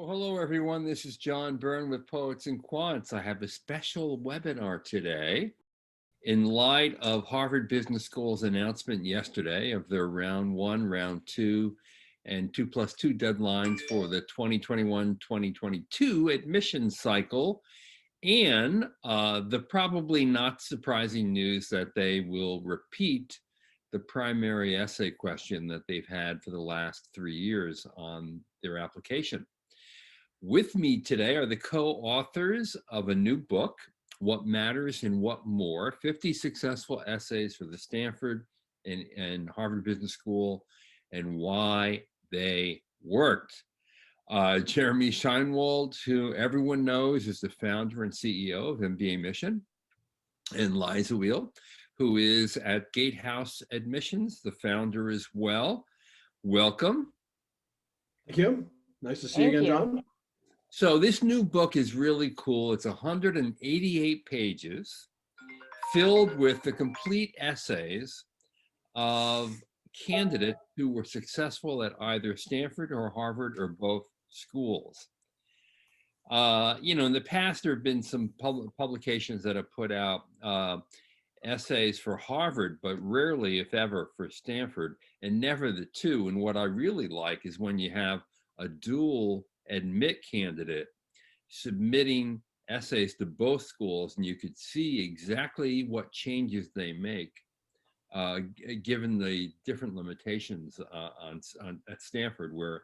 Well, hello, everyone. This is John Byrne with Poets and Quants. I have a special webinar today in light of Harvard Business School's announcement yesterday of their round one, round two, and 2+2 deadlines for the 2021-2022 admissions cycle, and the probably not surprising news that they will repeat the primary essay question that they've had for the last 3 years on their application. With me today are the co-authors of a new book, What Matters and What More, 50 Successful Essays for the Stanford and Harvard Business School and Why They Worked. Jeremy Scheinwald, who everyone knows is the founder and CEO of MBA Mission, and Liza Wheel, who is at Gatehouse Admissions, the founder as well. Welcome. Thank you. Nice to see you again, John. So this new book is really cool. It's 188 pages filled with the complete essays of candidates who were successful at either Stanford or Harvard or both schools. In the past, there have been some publications that have put out essays for Harvard, but rarely, if ever, for Stanford, and never the two. And what I really like is when you have a dual admit candidate submitting essays to both schools, and you could see exactly what changes they make given the different limitations at Stanford, where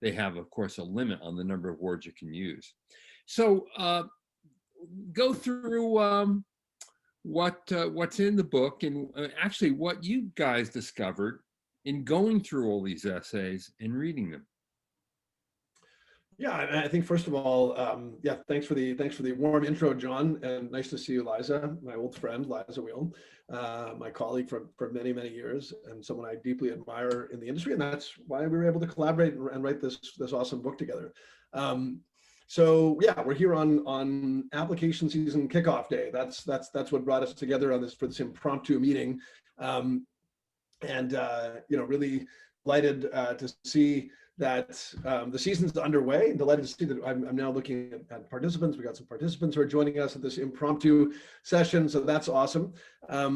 they have, of course, a limit on the number of words you can use. So go through what's in the book and actually what you guys discovered in going through all these essays and reading them. Yeah, I think first of all, thanks for the warm intro, John, and nice to see you, Liza, my old friend, Liza Wheel, my colleague for many, many years, and someone I deeply admire in the industry, and that's why we were able to collaborate and write this awesome book together. So yeah, we're here on application season kickoff day. That's what brought us together on for this impromptu meeting, really delighted to see that the season's underway, and delighted to see that I'm now looking at participants. We got some participants who are joining us at this impromptu session, so that's awesome. I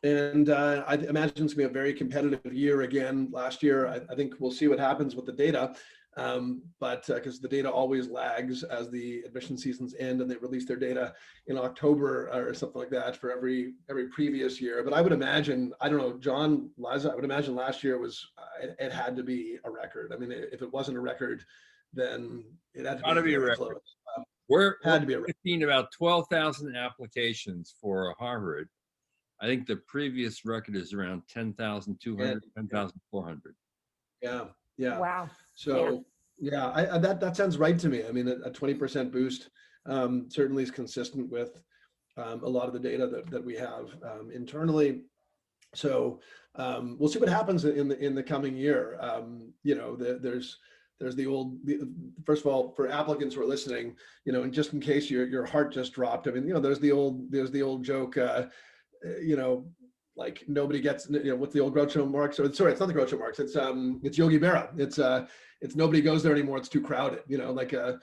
imagine it's gonna be a very competitive year again. Last year, I think we'll see what happens with the data, because the data always lags as the admission seasons end, and they release their data in October or something like that for every previous year. But I would imagine, I don't know, John, Liza, I would imagine last year it had to be a record. I mean, if it wasn't a record, then it had to be a record. Close. We're seeing about 12,000 applications for Harvard. I think the previous record is around 10,200, 10,400. Yeah. Wow. So yeah, that sounds right to me. I mean, a 20% boost certainly is consistent with a lot of the data that we have internally. So we'll see what happens in the coming year. There's the old, first of all, for applicants who are listening, and just in case your heart just dropped, I mean, there's the old joke, like nobody gets, what's the old Groucho Marx? Or sorry, it's not the Groucho Marx. It's Yogi Berra. It's nobody goes there anymore. It's too crowded. There's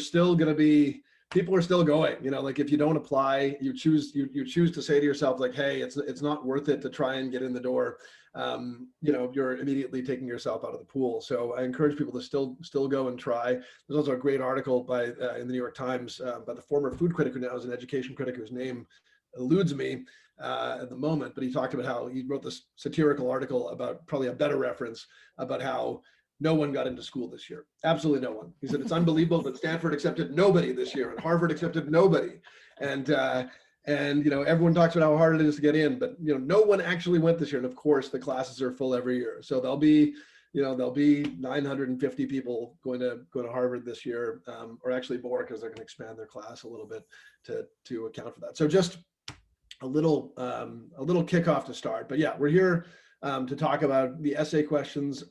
still going to be, people are still going. Like if you don't apply, you choose to say to yourself, like, hey, it's not worth it to try and get in the door. You're immediately taking yourself out of the pool. So I encourage people to still go and try. There's also a great article in the New York Times by the former food critic who now is an education critic whose name eludes me at the moment, but he talked about how he wrote this satirical article about, probably a better reference, about how no one got into school this year. Absolutely no one. He said, it's unbelievable that Stanford accepted nobody this year and Harvard accepted nobody. And everyone talks about how hard it is to get in, but no one actually went this year. And of course the classes are full every year. So there'll be 950 people going to Harvard this year, or actually more, because they're going to expand their class a little bit to account for that. So just a little kickoff to start, but yeah, we're here to talk about the essay questions,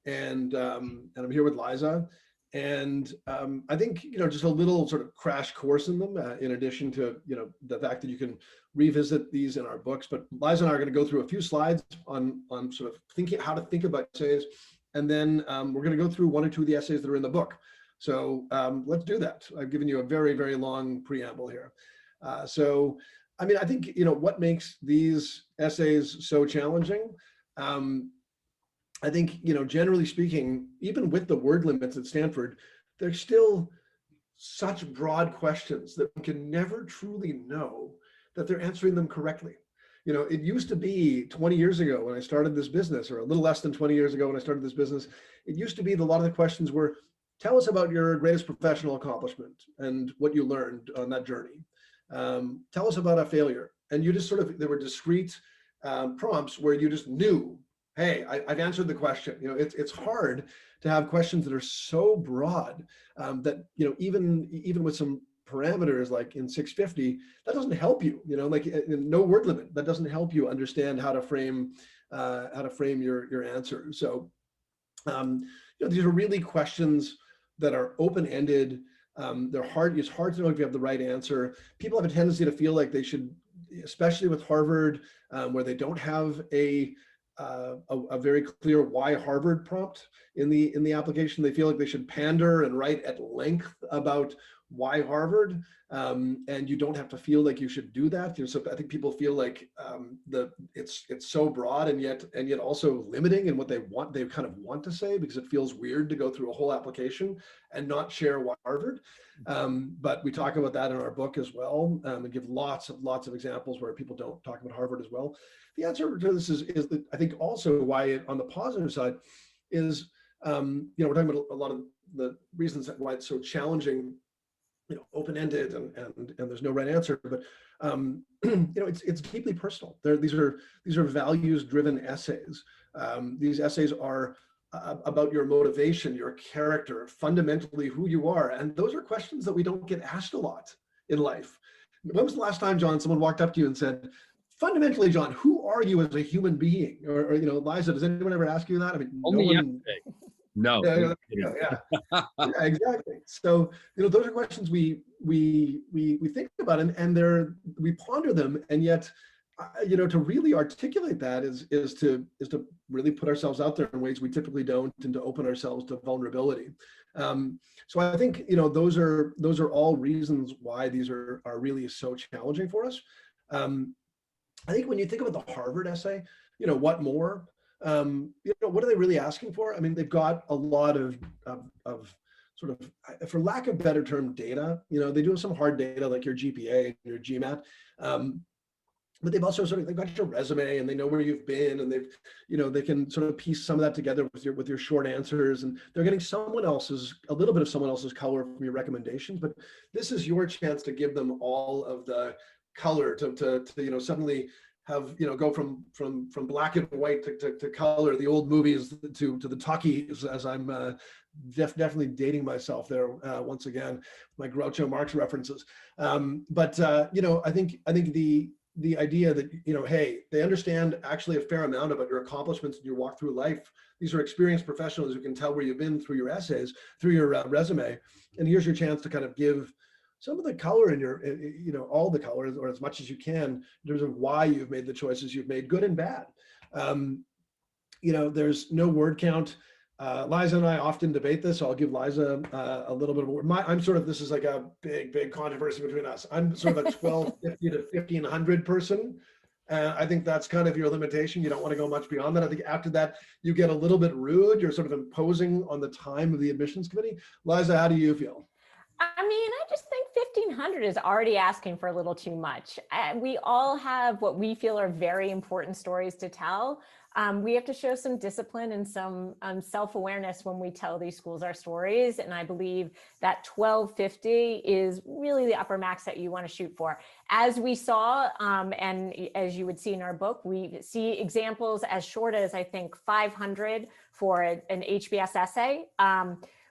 and I'm here with Liza, and I think just a little sort of crash course in them, in addition to the fact that you can revisit these in our books. But Liza and I are going to go through a few slides on sort of how to think about essays, and then we're going to go through one or two of the essays that are in the book. So let's do that. I've given you a very, very long preamble here. I mean, I think, what makes these essays so challenging, I think, generally speaking, even with the word limits at Stanford, there's still such broad questions that we can never truly know that they're answering them correctly. It used to be 20 years ago when I started this business, or a little less than 20 years ago when I started this business, it used to be that a lot of the questions were, tell us about your greatest professional accomplishment and what you learned on that journey. Tell us about a failure. And you just there were discrete prompts where you just knew, hey, I've answered the question. It's hard to have questions that are so broad that, even with some parameters like in 650, that doesn't help you, like no word limit, that doesn't help you understand how to frame your answer. So, these are really questions that are open-ended. It's hard to know if you have the right answer. People have a tendency to feel like they should, especially with Harvard, where they don't have a very clear why Harvard prompt in the application. They feel like they should pander and write at length about why Harvard, and you don't have to feel like you should do that. So I think people feel like it's so broad and yet also limiting in what they kind of want to say, because it feels weird to go through a whole application and not share why Harvard. But we talk about that in our book as well, and give lots of examples where people don't talk about Harvard as well. The answer to this is that I think also why on the positive side is, we're talking about a lot of the reasons why it's so challenging, open-ended and there's no right answer, but it's deeply personal. These are values-driven essays. These essays are about your motivation, your character, fundamentally who you are, and those are questions that we don't get asked a lot in life. When was the last time, John, someone walked up to you and said, fundamentally, John, who are you as a human being? Or Liza, does anyone ever ask you that? I mean, Only no one. yesterday. No. Yeah, exactly. So those are questions we think about, and we ponder them, and yet to really articulate that is to really put ourselves out there in ways we typically don't, and to open ourselves to vulnerability. So I think those are all reasons why these are really so challenging for us. I think when you think about the Harvard essay, what more? What are they really asking for? I mean, they've got a lot of sort of, for lack of better term, data. They do have some hard data like your GPA and your GMAT, but they've also they've got your resume, and they know where you've been, and they can sort of piece some of that together with your short answers, and they're getting a little bit of someone else's color from your recommendations. But this is your chance to give them all of the color to suddenly have go from black and white to color, the old movies to the talkies, as I'm definitely dating myself there once again, my Groucho Marx references. But I think the idea that hey, they understand actually a fair amount about your accomplishments and your walk through life. These are experienced professionals who can tell where you've been through your essays, through your resume, and here's your chance to kind of give some of the color in your, all the colors, or as much as you can, in terms of why you've made the choices you've made, good and bad. There's no word count. Liza and I often debate this, so I'll give Liza a little bit of a word. This is like a big controversy between us. I'm sort of a 1250 to 1500 person. I think that's kind of your limitation. You don't want to go much beyond that. I think after that, you get a little bit rude. You're sort of imposing on the time of the admissions committee. Liza, how do you feel? I mean, I just think 1500 is already asking for a little too much. We all have what we feel are very important stories to tell. We have to show some discipline and some self-awareness when we tell these schools our stories. And I believe that 1250 is really the upper max that you want to shoot for. As we saw, and as you would see in our book, we see examples as short as, I think, 500 for an HBS essay.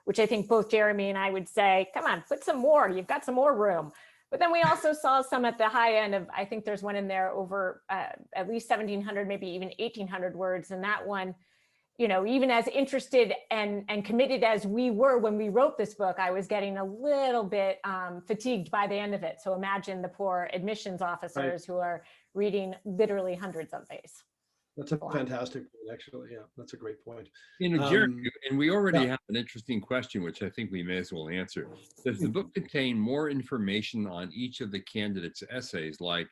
Which I think both Jeremy and I would say, come on, put some more, you've got some more room. But then we also saw some at the high end of, I think there's one in there over at least 1700, maybe even 1800 words. And that one, even as interested and committed as we were when we wrote this book, I was getting a little bit fatigued by the end of it. So imagine the poor admissions officers who are reading literally hundreds of these. That's a fantastic point, actually. Yeah, that's a great point. You know, Jeremy, and we already yeah. have an interesting question, which I think we may as well answer. Does the book contain more information on each of the candidates' essays, like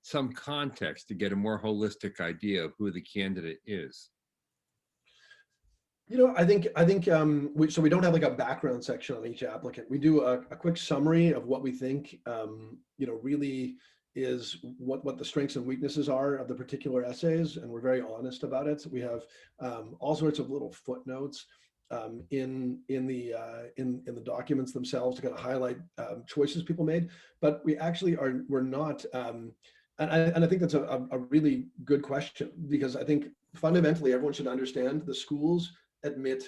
some context to get a more holistic idea of who the candidate is? You know, I think so we don't have like a background section on each applicant. We do a quick summary of what we think, you know, really is what the strengths and weaknesses are of the particular essays, and we're very honest about it. So we have all sorts of little footnotes in the documents themselves to kind of highlight choices people made. But we actually we're not. And I think that's a really good question, because I think fundamentally everyone should understand the schools admit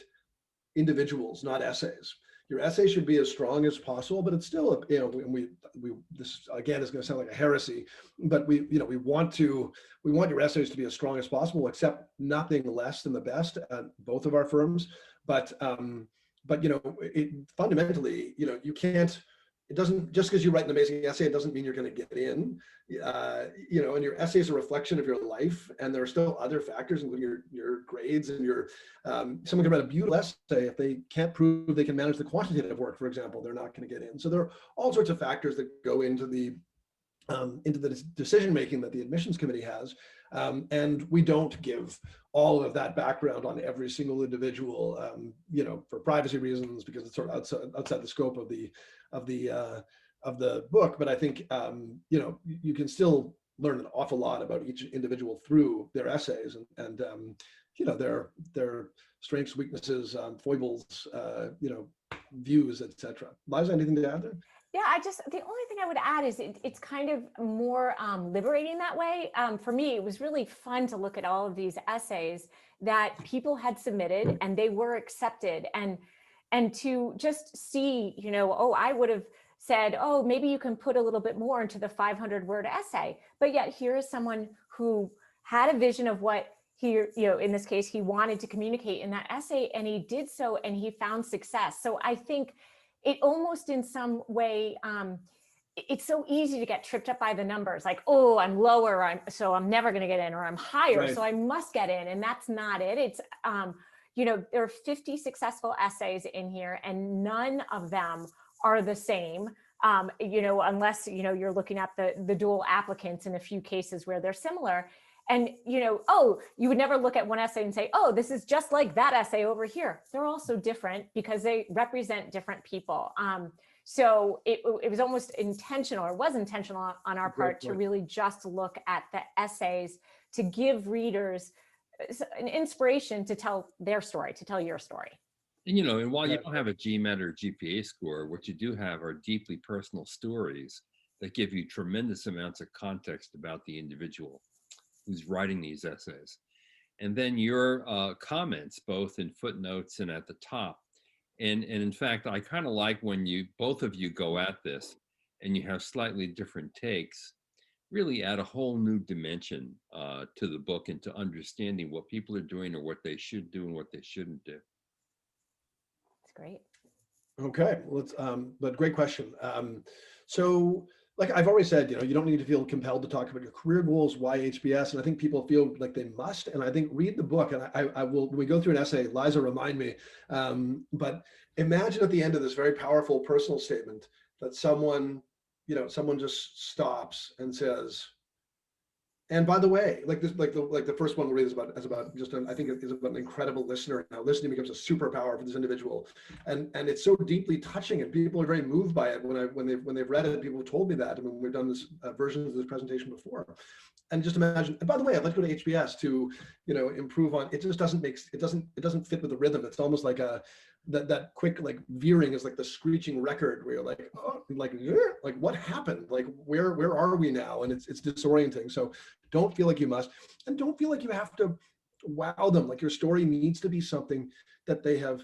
individuals, not essays. Your essay should be as strong as possible, but it's still, you know, we this again is going to sound like a heresy, but we want your essays to be as strong as possible, except nothing less than the best at both of our firms. But you know, fundamentally, you know, you can't. It doesn't, just because you write an amazing essay, it doesn't mean you're going to get in. You know, and your essay is a reflection of your life, and there are still other factors, including your grades and your. Someone can write a beautiful essay. If they can't prove they can manage the quantitative work, for example, they're not going to get in. So there are all sorts of factors that go into the decision making that the admissions committee has, and we don't give all of that background on every single individual, you know, for privacy reasons, because it's sort of outside the scope of the book. But I think you know, you can still learn an awful lot about each individual through their essays, and you know, their strengths, weaknesses, foibles, you know, views, etc. Liza, anything to add there? Yeah, the only thing I would add is it's kind of more liberating that way. For me, it was really fun to look at all of these essays that people had submitted and they were accepted, and to just see, you know, oh, I would have said, oh, maybe you can put a little bit more into the 500-word essay. But yet here is someone who had a vision of what he, you know, in this case, he wanted to communicate in that essay, and he did so, and he found success. So I think it almost in some way, it's so easy to get tripped up by the numbers, like, oh, I'm lower, so I'm never going to get in, or I'm higher, Right. so I must get in. And that's not it. It's, you know, there are 50 successful essays in here, and none of them are the same. You know, unless, you know, you're looking at the dual applicants in a few cases where they're similar. And, you know, oh, you would never look at one essay and say, oh, this is just like that essay over here. They're also different because they represent different people. So it was almost intentional, or was intentional on our part, to really just look at the essays to give readers an inspiration to tell their story, to tell your story. And, you know, and while you don't have a GMAT or GPA score, what you do have are deeply personal stories that give you tremendous amounts of context about the individual who's writing these essays. And then your comments, both in footnotes and at the top. And in fact, I kind of like when both of you go at this and you have slightly different takes, really add a whole new dimension to the book, and to understanding what people are doing, or what they should do and what they shouldn't do. That's great. Okay, well, but great question. So, like I've always said, you know, you don't need to feel compelled to talk about your career goals, why HBS, and I think people feel like they must. And I think read the book, and I will, when we go through an essay, Liza, remind me. But imagine at the end of this very powerful personal statement that someone, you know, someone just stops and says, and by the way, like this, like the first one we'll read is about just I think it is about an incredible listener. Now listening becomes a superpower for this individual, and it's so deeply touching, and people are very moved by it. When they've read it, people have told me that. I mean, we've done this versions of this presentation before, and just imagine. And by the way, I'd like to go to HBS to, you know, improve on. It just doesn't fit with the rhythm. It's almost like that quick like veering is like the screeching record where you're like, oh, like what happened? Like where are we now? And it's disorienting. So don't feel like you must, and don't feel like you have to wow them. Like your story needs to be something that they have,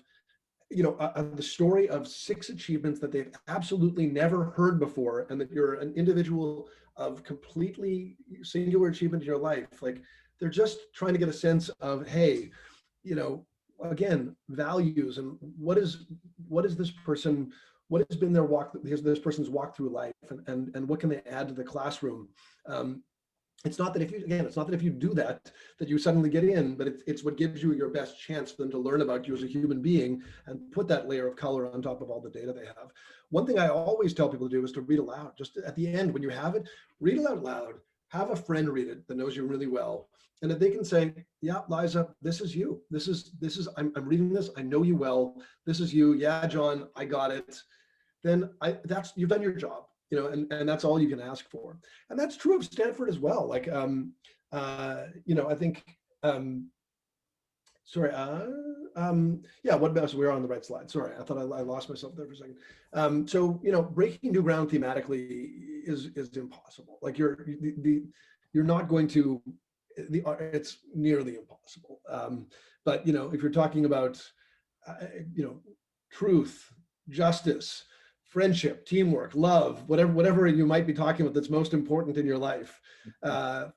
you know, the story of 6 achievements that they've absolutely never heard before, and that you're an individual of completely singular achievement in your life. Like they're just trying to get a sense of, hey, you know, again, values, and what is this person, what has been their walk, this person's walk through life, and what can they add to the classroom. it's not that if you, again, it's not that if you do that, that you suddenly get in, but it's what gives you your best chance for them to learn about you as a human being and put that layer of color on top of all the data they have. One thing I always tell people to do is to read aloud. Just at the end, when you have it, read it out loud. Have a friend read it that knows you really well. And if they can say, yeah, Liza, this is you. I'm reading this. I know you well. This is you. Yeah, John, I got it. Then you've done your job, and that's all you can ask for. And that's true of Stanford as well. Like, I think, sorry, yeah, what best, we're on the right slide. Sorry, I thought I lost myself there for a second. So, breaking new ground thematically is impossible. Like you're not going to, it's nearly impossible. But, if you're talking about, truth, justice, friendship, teamwork, love, whatever you might be talking about that's most important in your life.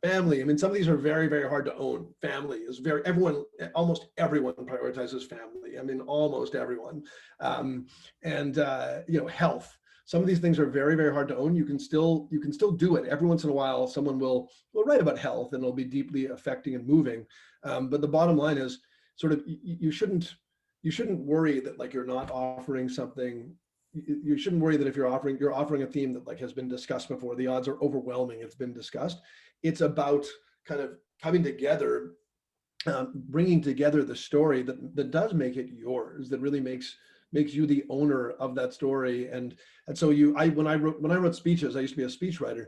Family, I mean, some of these are very, very hard to own. Family is almost everyone prioritizes family. I mean, almost everyone. Health. Some of these things are very, very hard to own. You can still do it. Every once in a while, someone will write about health and it'll be deeply affecting and moving. But the bottom line is sort of, you shouldn't worry that like you're not offering something. You shouldn't worry that if you're offering a theme that like has been discussed before, the odds are overwhelming it's been discussed. It's about kind of coming together, bringing together the story that does make it yours, that really makes you the owner of that story. And so when I wrote speeches, I used to be a speechwriter.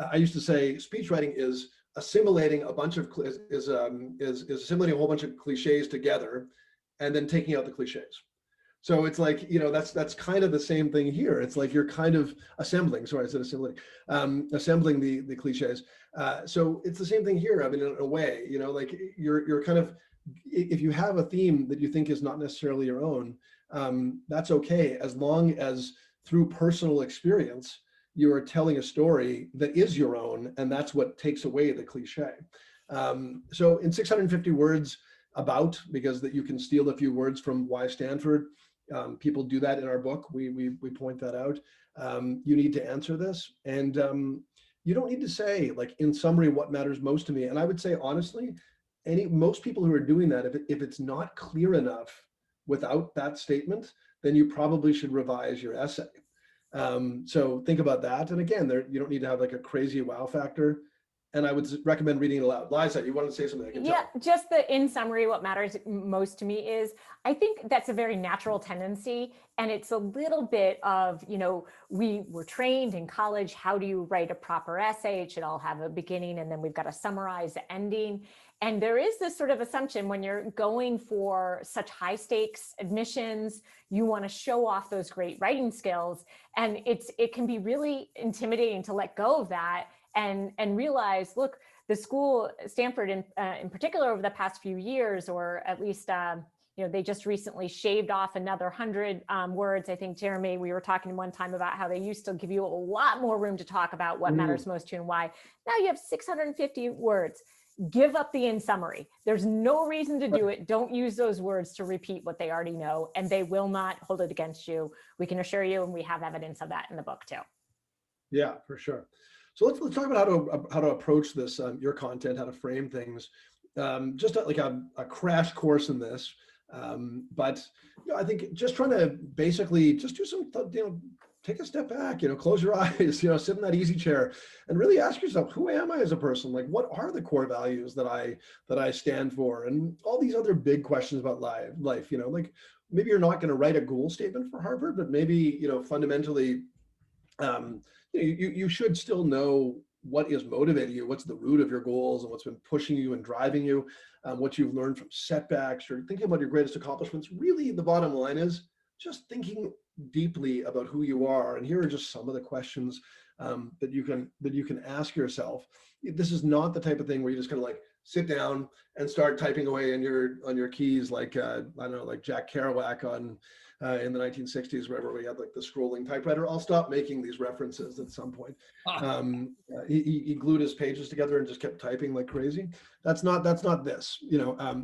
I used to say speech writing is assimilating a bunch of is assimilating a whole bunch of cliches together and then taking out the cliches. So it's like, that's kind of the same thing here. It's like you're kind of assembling, sorry, I said assembling, assembling the cliches. So it's the same thing here. I mean, in a way, like you're kind of, if you have a theme that you think is not necessarily your own, that's okay, as long as through personal experience, you are telling a story that is your own, and that's what takes away the cliche. So in 650 words, because that you can steal a few words from Why Stanford. People do that in our book. We point that out. You need to answer this, and you don't need to say, like, in summary, what matters most to me. And I would say, honestly, most people who are doing that, if it's not clear enough without that statement, then you probably should revise your essay. So think about that. And again, you don't need to have like a crazy wow factor. And I would recommend reading it aloud. Liza, you wanted to say something? I can tell. Just in summary, what matters most to me is, I think that's a very natural tendency. And it's a little bit of, we were trained in college, how do you write a proper essay? It should all have a beginning, and then we've got to summarize the ending. And there is this sort of assumption when you're going for such high stakes admissions, you want to show off those great writing skills. And it can be really intimidating to let go of that and realize, look, the school, Stanford in particular, over the past few years, or at least, they just recently shaved off another 100 words. I think, Jeremy, we were talking one time about how they used to give you a lot more room to talk about what matters most to you and why. Now you have 650 words. Give up the in summary. There's no reason to do it. Don't use those words to repeat what they already know, and they will not hold it against you. We can assure you, and we have evidence of that in the book too. Yeah, for sure. So let's talk about how to approach this, your content, how to frame things. Just like a crash course in this. But I think just trying to basically just do some, take a step back, close your eyes, sit in that easy chair and really ask yourself, who am I as a person? Like, what are the core values that I stand for? And all these other big questions about life, like maybe you're not going to write a goal statement for Harvard, but maybe, fundamentally, you should still know what is motivating you, what's the root of your goals, and what's been pushing you and driving you, what you've learned from setbacks, or thinking about your greatest accomplishments. Really, the bottom line is just thinking deeply about who you are. And here are just some of the questions that you can ask yourself. This is not the type of thing where you're just gonna like sit down and start typing away on your keys like I don't know, like Jack Kerouac in the 1960s, wherever we had like the scrolling typewriter. I'll stop making these references at some point. He glued his pages together and just kept typing like crazy. That's not this.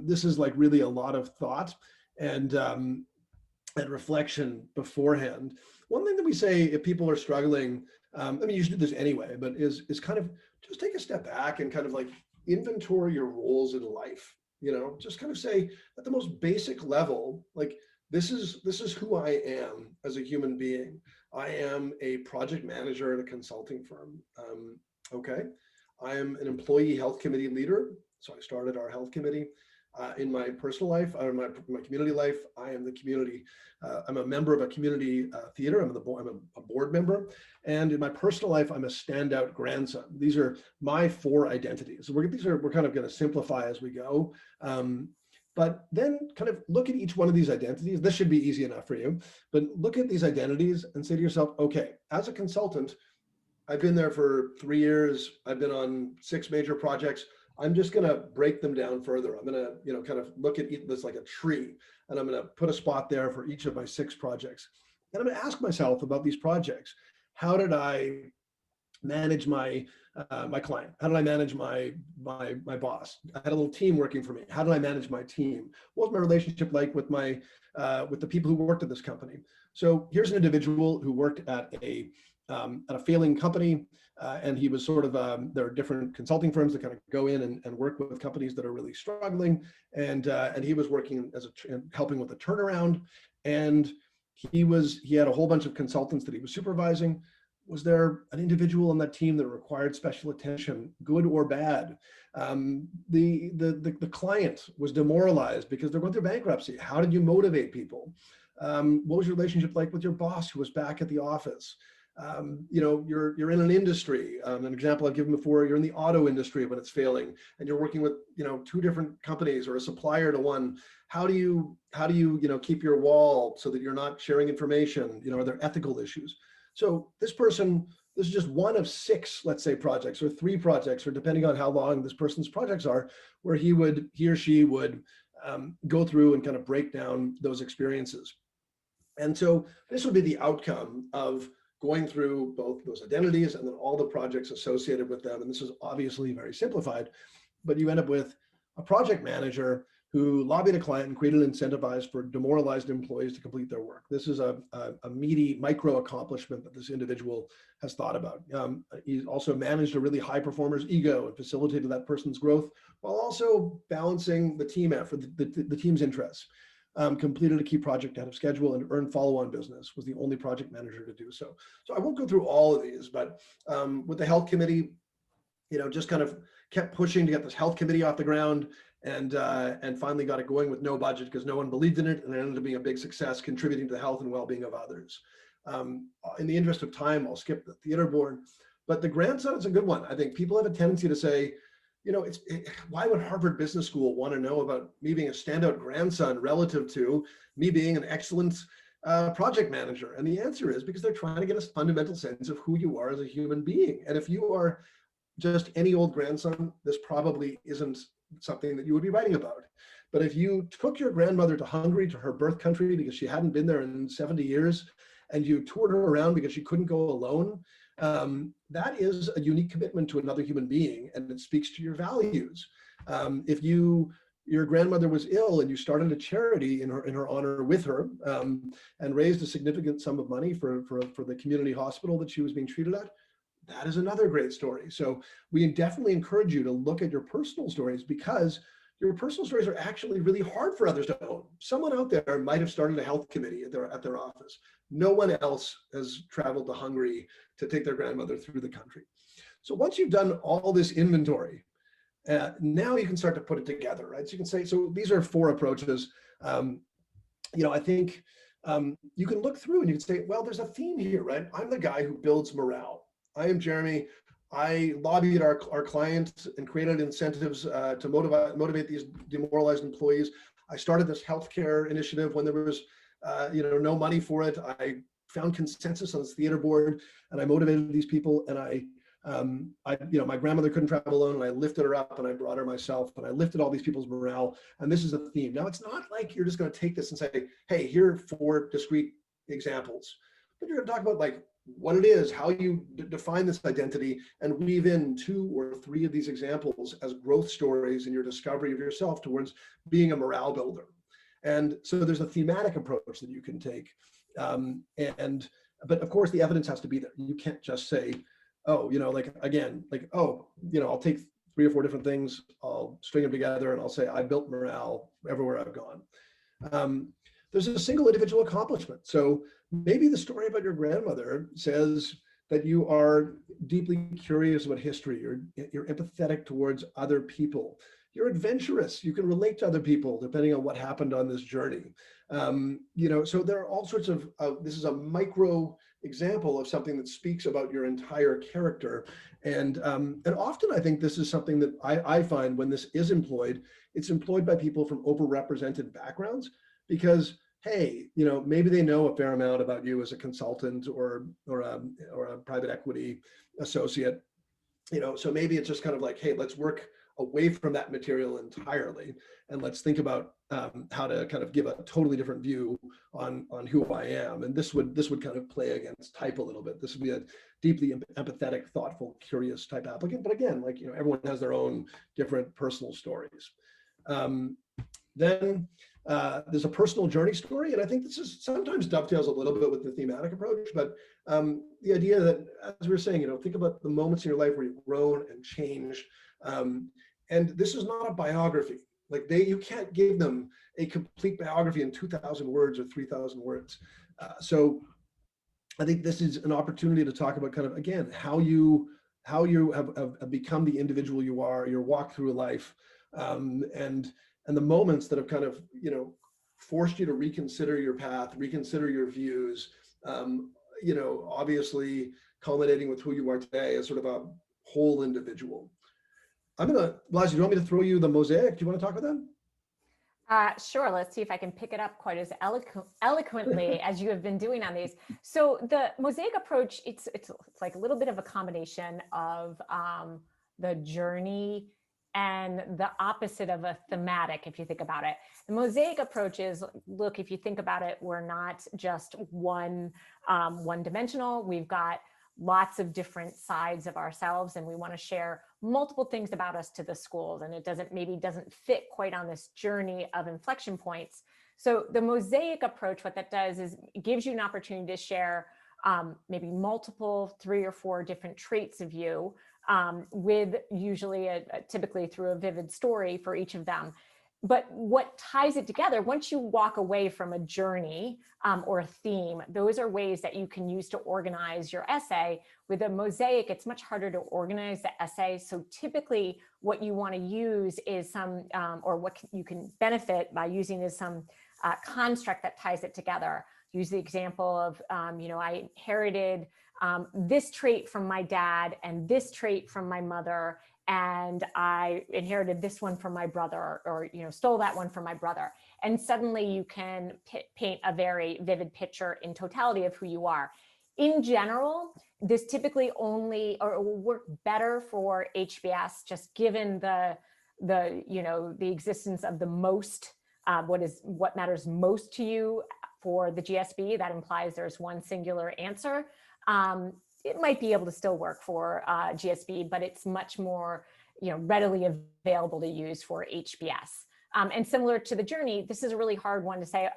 This is like really a lot of thought and reflection beforehand. One thing that we say if people are struggling, I mean, you should do this anyway, but is kind of just take a step back and kind of like inventory your roles in life. Just kind of say at the most basic level, like this is who I am as a human being. I am a project manager at a consulting firm. Okay. I am an employee health committee leader. So I started our health committee. In my personal life, or my community life, I am the community. I'm a member of a community theater. I'm a board member, and in my personal life, I'm a standout grandson. These are my 4 identities. We're kind of going to simplify as we go, but then kind of look at each one of these identities. This should be easy enough for you, but look at these identities and say to yourself, okay, as a consultant, I've been there for 3 years. I've been on 6 major projects. I'm just going to break them down further. I'm going to, kind of look at this like a tree, and I'm going to put a spot there for each of my 6 projects. And I'm going to ask myself about these projects. How did I manage my client? How did I manage my boss? I had a little team working for me. How did I manage my team? What was my relationship like with with the people who worked at this company? So here's an individual who worked at a failing company, and he was sort of, there are different consulting firms that kind of go in and work with companies that are really struggling, and he was working helping with the turnaround, and he had a whole bunch of consultants that he was supervising. Was there an individual on that team that required special attention, good or bad? The client was demoralized because they're going through bankruptcy. How did you motivate people? What was your relationship like with your boss who was back at the office? You're in an industry. An example I've given before, you're in the auto industry when it's failing, and you're working with 2 different companies or a supplier to one. How do you keep your wall so that you're not sharing information? Are there ethical issues? So this is just one of 6, let's say, projects, or 3 projects, or depending on how long this person's projects are, where he or she would go through and kind of break down those experiences. And so this would be the outcome of going through both those identities and then all the projects associated with them. And this is obviously very simplified, but you end up with a project manager who lobbied a client and created incentivize for demoralized employees to complete their work. This is a meaty micro accomplishment that this individual has thought about. He's also managed a really high performer's ego and facilitated that person's growth while also balancing the team effort, the team's interests. Completed a key project ahead of schedule and earned follow-on business, was the only project manager to do so. So I won't go through all of these, but with the health committee, just kind of kept pushing to get this health committee off the ground, and finally got it going with no budget because no one believed in it, and it ended up being a big success, contributing to the health and well-being of others. In the interest of time, I'll skip the theater board, but the grandson is a good one. I think people have a tendency to say, why would Harvard Business School want to know about me being a standout grandson relative to me being an excellent project manager? And the answer is because they're trying to get a fundamental sense of who you are as a human being. And if you are just any old grandson, this probably isn't something that you would be writing about. But if you took your grandmother to Hungary, to her birth country, because she hadn't been there in 70 years, and you toured her around because she couldn't go alone, that is a unique commitment to another human being, and it speaks to your values. If your grandmother was ill and you started a charity in her honor with her, and raised a significant sum of money for the community hospital that she was being treated at, that is another great story. So we definitely encourage you to look at your personal stories, because your personal stories are actually really hard for others to own. Someone out there might have started a health committee at their office. No one else has traveled to Hungary to take their grandmother through the country. So once you've done all this inventory, now you can start to put it together, right? So you can say, so these are 4 approaches. I think you can look through and you can say, well, there's a theme here, right? I'm the guy who builds morale. I am Jeremy. I lobbied our clients and created incentives to motivate these demoralized employees. I started this healthcare initiative when there was no money for it. I found consensus on this theater board, and I motivated these people. And my grandmother couldn't travel alone, and I lifted her up, and I brought her myself, and I lifted all these people's morale. And this is a theme. Now, it's not like you're just going to take this and say, hey, here are 4 discrete examples, but you're going to talk about like what it is, how you define this identity, and weave in 2 or 3 of these examples as growth stories in your discovery of yourself towards being a morale builder. And so there's a thematic approach that you can take. But of course, the evidence has to be there. You can't just say, oh, like, again, like, oh, I'll take 3 or 4 different things, I'll string them together, and I'll say, I built morale everywhere I've gone. Um, there's a single individual accomplishment. So maybe the story about your grandmother says that you are deeply curious about history, you're empathetic towards other people, you're adventurous, you can relate to other people depending on what happened on this journey. So there are all sorts of, this is a micro example of something that speaks about your entire character. And often I think this is something that I find when this is employed, it's employed by people from overrepresented backgrounds, because hey, maybe they know a fair amount about you as a consultant or a private equity associate, so maybe it's just kind of like, hey, let's work away from that material entirely, and let's think about how to kind of give a totally different view on who I am. And this would kind of play against type a little bit. This would be a deeply empathetic, thoughtful, curious type applicant. But again, like, everyone has their own different personal stories. Then there's a personal journey story, and I think this is sometimes dovetails a little bit with the thematic approach, but the idea that, as we were saying, think about the moments in your life where you've grown and changed, and this is not a biography. Like, you can't give them a complete biography in 2,000 words or 3,000 words. So I think this is an opportunity to talk about kind of, again, how you have become the individual you are, your walk through life, and the moments that have kind of, forced you to reconsider your path, reconsider your views, obviously culminating with who you are today as sort of a whole individual. Liza, do you want me to throw you the mosaic? Do you want to talk about that? Sure. Let's see if I can pick it up quite as eloquently as you have been doing on these. So the mosaic approach, it's like a little bit of a combination of the journey and the opposite of a thematic, if you think about it. The mosaic approach is, look, if you think about it, we're not just one dimensional. We've got lots of different sides of ourselves, and we want to share multiple things about us to the schools, and it doesn't fit quite on this journey of inflection points. So the mosaic approach, what that does is it gives you an opportunity to share maybe multiple 3 or 4 different traits of you, with usually typically through a vivid story for each of them. But what ties it together, once you walk away from a journey or a theme, those are ways that you can use to organize your essay. With a mosaic, it's much harder to organize the essay. So typically what you want to use is some, or what you can benefit by using is some construct that ties it together. Use the example of, I inherited this trait from my dad and this trait from my mother, and I inherited this one from my brother, or stole that one from my brother. And suddenly you can paint a very vivid picture in totality of who you are. In general, this typically only, or will work better for HBS, just given the existence of the most, what matters most to you for the GSB. That implies there's one singular answer. It might be able to still work for GSB, but it's much more, readily available to use for HBS. And similar to the journey, this is a really hard one to say,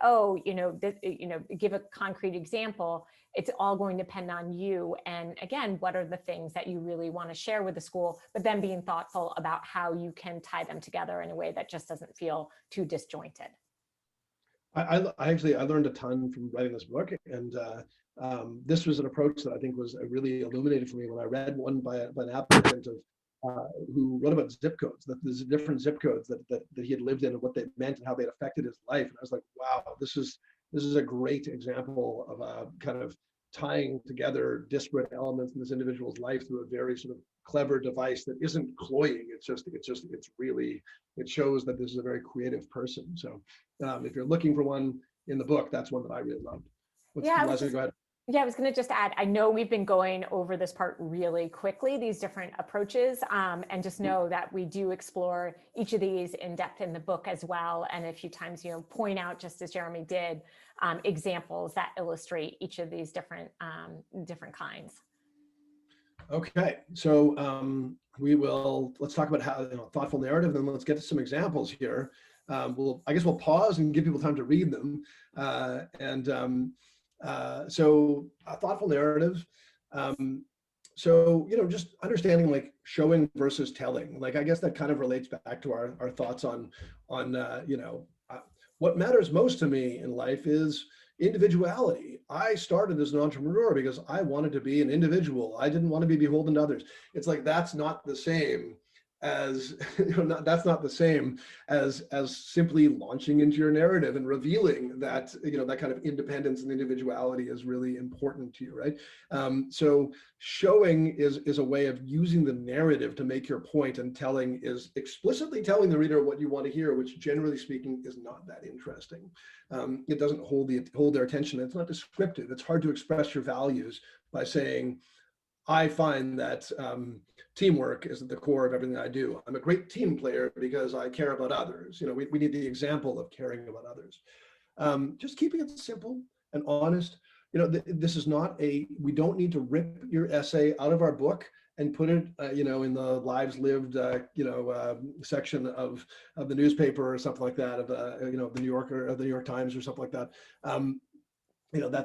give a concrete example. It's all going to depend on you. And again, what are the things that you really want to share with the school, but then being thoughtful about how you can tie them together in a way that just doesn't feel too disjointed. I learned a ton from writing this book, and this was an approach that I think was really illuminated for me when I read one by an applicant who wrote about zip codes, that there's different zip codes that he had lived in and what they meant and how they'd affected his life. And I was like, wow, this is a great example of kind of tying together disparate elements in this individual's life through a very sort of clever device that isn't cloying. It shows that this is a very creative person. So if you're looking for one in the book, that's one that I really loved. Leslie, go ahead. Yeah, I was going to just add, I know we've been going over this part really quickly, these different approaches, and just know that we do explore each of these in depth in the book as well. And a few times, point out, just as Jeremy did, examples that illustrate each of these different kinds. Okay, so let's talk about how thoughtful narrative, then let's get to some examples here. I guess we'll pause and give people time to read them. So a thoughtful narrative, So, just understanding like showing versus telling, like, I guess that kind of relates back to our thoughts on what matters most to me in life is individuality. I started as an entrepreneur because I wanted to be an individual. I didn't want to be beholden to others. It's like, that's not the same as, that's not the same as simply launching into your narrative and revealing that, that kind of independence and individuality is really important to you, right? So showing is a way of using the narrative to make your point, and telling is explicitly telling the reader what you want to hear, which generally speaking is not that interesting. It doesn't hold their attention. It's not descriptive. It's hard to express your values by saying, I find that teamwork is at the core of everything I do. I'm a great team player because I care about others. We need the example of caring about others. Just keeping it simple and honest. This is not we don't need to rip your essay out of our book and put it, in the lives lived, section of the newspaper or something like that, of the New Yorker or the New York Times or something like that.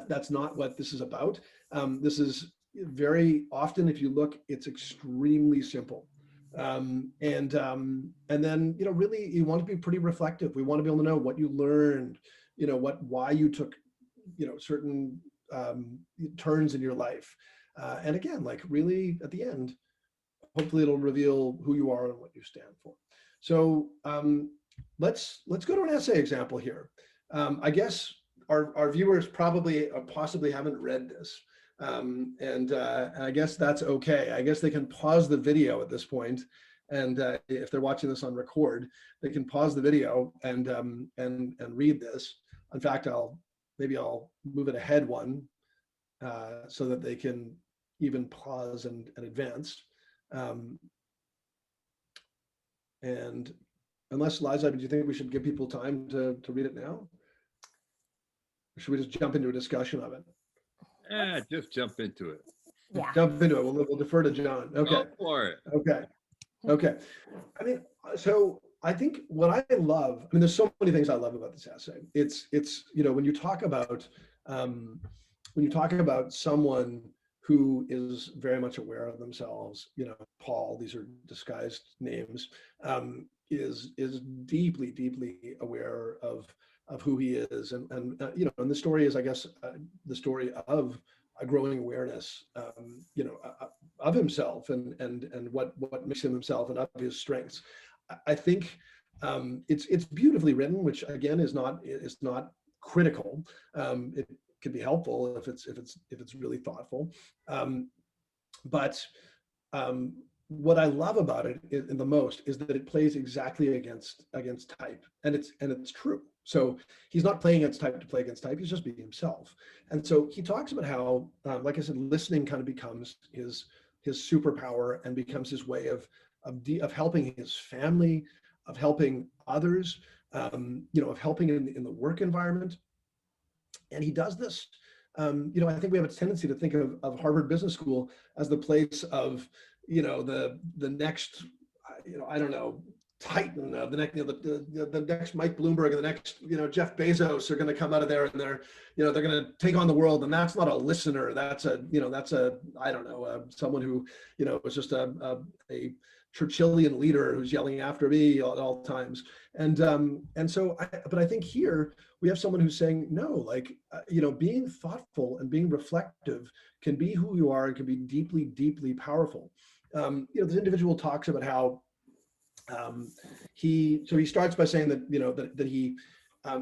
That's not what this is about. This is very often, if you look, it's extremely simple. And then, really, you want to be pretty reflective. We want to be able to know what you learned, why you took, certain turns in your life. And again, like, really at the end, hopefully it'll reveal who you are and what you stand for. So let's go to an essay example here. I guess our viewers probably possibly haven't read this. And I guess that's okay. I guess they can pause the video at this point, and if they're watching this on record, they can pause the video and read this. In fact, maybe I'll move it ahead one so that they can even pause and advance. And unless, Liza, do you think we should give people time to read it now? Or should we just jump into a discussion of it? Just jump into it. Yeah. Jump into it. We'll defer to John. Okay. Go for it. Okay. I mean, so I think what I love, there's so many things I love about this essay. It's when you talk about someone who is very much aware of themselves, Paul, these are disguised names, is deeply, deeply aware of who he is, and the story is, I guess, the story of a growing awareness, of himself and what makes him himself and of his strengths. I think it's beautifully written, which again is not critical. It can be helpful if it's really thoughtful, but what I love about it the most is that it plays exactly against type, and it's true. So he's not playing against type to play against type. He's just being himself. And so he talks about how, like I said, listening kind of becomes his superpower and becomes his way of helping his family, of helping others, of helping in the work environment. And he does this. I think we have a tendency to think of Harvard Business School as the place of, the next, I don't know, Titan, the next Mike Bloomberg, and the next, Jeff Bezos are going to come out of there, and they're going to take on the world. And that's not a listener. That's I don't know, someone who, is just a Churchillian leader who's yelling after me at all times. But I think here we have someone who's saying, no, like, being thoughtful and being reflective can be who you are and can be deeply, deeply powerful. This individual talks about how he starts by saying that, that he,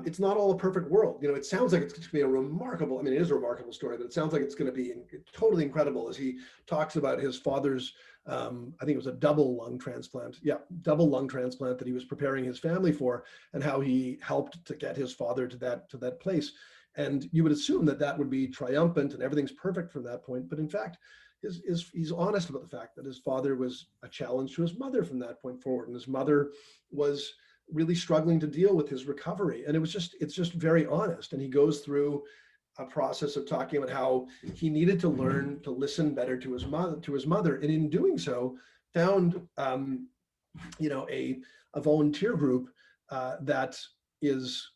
it's not all a perfect world. It sounds like it's going to be a remarkable, it is a remarkable story, but it sounds like it's going to be totally incredible as he talks about his father's, I think it was a double lung transplant that he was preparing his family for, and how he helped to get his father to that place. And you would assume that would be triumphant and everything's perfect from that point. But in fact, he's honest about the fact that his father was a challenge to his mother from that point forward. And his mother was really struggling to deal with his recovery. And it's just very honest. And he goes through a process of talking about how he needed to learn to listen better to his mother. And in doing so, found, a volunteer group that is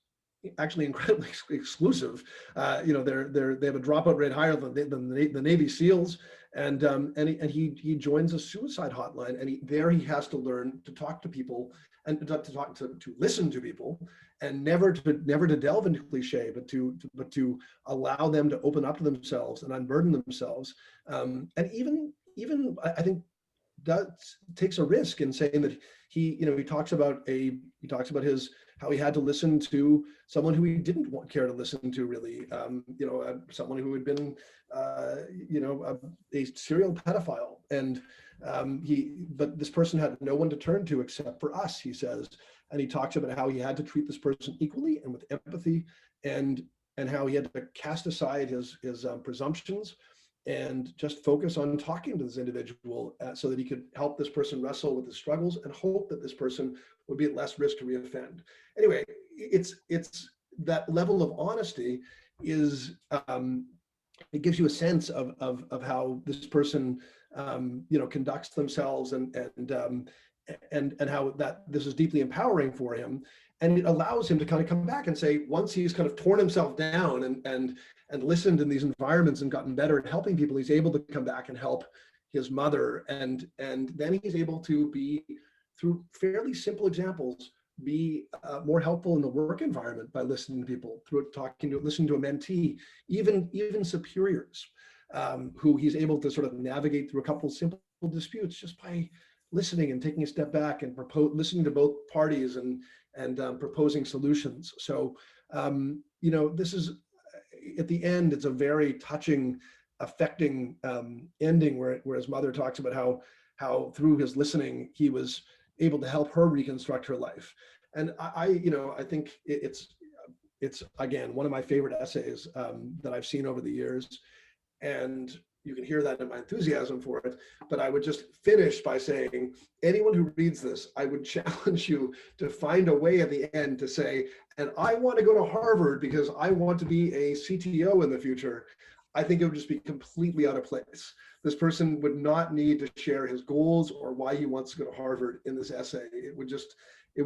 actually incredibly exclusive. They have a dropout rate higher than the Navy SEALs, and he joins a suicide hotline, and he has to learn to talk to people and to listen to people, and never to delve into cliche, but to allow them to open up to themselves and unburden themselves, and even I think that takes a risk in saying that he talks about his how he had to listen to someone who he didn't care to listen to, really, someone who had been a serial pedophile, and but this person had no one to turn to except for us, he says. And he talks about how he had to treat this person equally and with empathy, and how he had to cast aside his presumptions and just focus on talking to this individual, so that he could help this person wrestle with his struggles and hope that this person would be at less risk to reoffend. Anyway, it's that level of honesty is, it gives you a sense of how this person conducts themselves, and how that this is deeply empowering for him. And it allows him to kind of come back and say, once he's kind of torn himself down and listened in these environments and gotten better at helping people, he's able to come back and help his mother. And then he's able to be, through fairly simple examples, be more helpful in the work environment by listening to people, through listening to a mentee, even superiors, who he's able to sort of navigate through a couple of simple disputes just by listening and taking a step back and listening to both parties and proposing solutions. So, this is, at the end, it's a very touching, affecting ending, where his mother talks about how through his listening, he was able to help her reconstruct her life. And I think it's again, one of my favorite essays that I've seen over the years. And you can hear that in my enthusiasm for it. But I would just finish by saying, anyone who reads this, I would challenge you to find a way at the end to say, and I want to go to Harvard because I want to be a CTO in the future. I think it would just be completely out of place. This person would not need to share his goals or why he wants to go to Harvard in this essay. It would just, in